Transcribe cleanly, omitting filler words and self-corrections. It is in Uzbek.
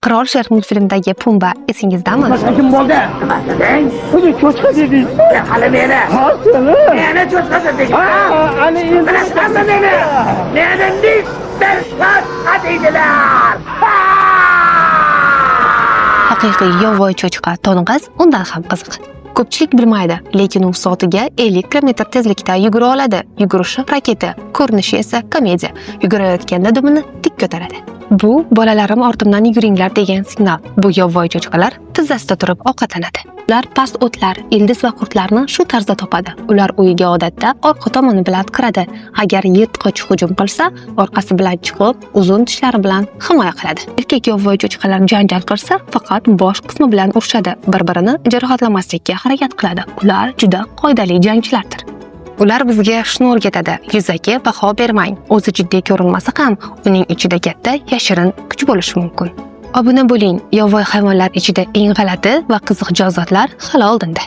Qirol Sher multfilmidagi Pumba esingizdami? Kim bo'ldi? O'zi cho'chqa dedingiz. Hali meni. Ha, seni. Meni cho'chqa dedingiz. Ana endi Bilasizmi meni? Meni Mister Cho'chqa deydilar. Haqiqiy yovvoyi cho'chqa to'ng'iz undan ham qiziq. Ko'pchilik bilmaydi, lekin u soatiga 50 km tezlikda yugura oladi. Yugurishi raketa, ko'rinishi esa komediya. Yugurayotganda dumini tik ko'taradi. Bu bolalarim ortimdan yuguringlar degan signal. Bu yovvoyi cho'chqalar tizzasida turib ovqatlanadi. Ular past o'tlar, ildiz va qurtlarni shu tarzda topadi. Ular uyiga odatda orqa tomoni bilan kiradi. Agar yirtqich hujum qilsa, orqasi bilan chiqib, uzun tishlari bilan himoya qiladi. Erkak yovvoyi cho'chqalar janjal qilsa, faqat bosh qismi bilan urishadi. Bir-birini jarohatlamaslikka harakat qiladi. Ular juda qoidali jangchilardir. Ular bizga shuni o'rgatadi: yuzaki baho bermang. O'zi jiddiy ko'rinmasa ham, uning ichida katta yashirin kuch bo'lishi mumkin. Obuna bo'ling. Yovvoyi hayvonlar ichida eng g'alati va qiziq jonzotlar hali oldinda.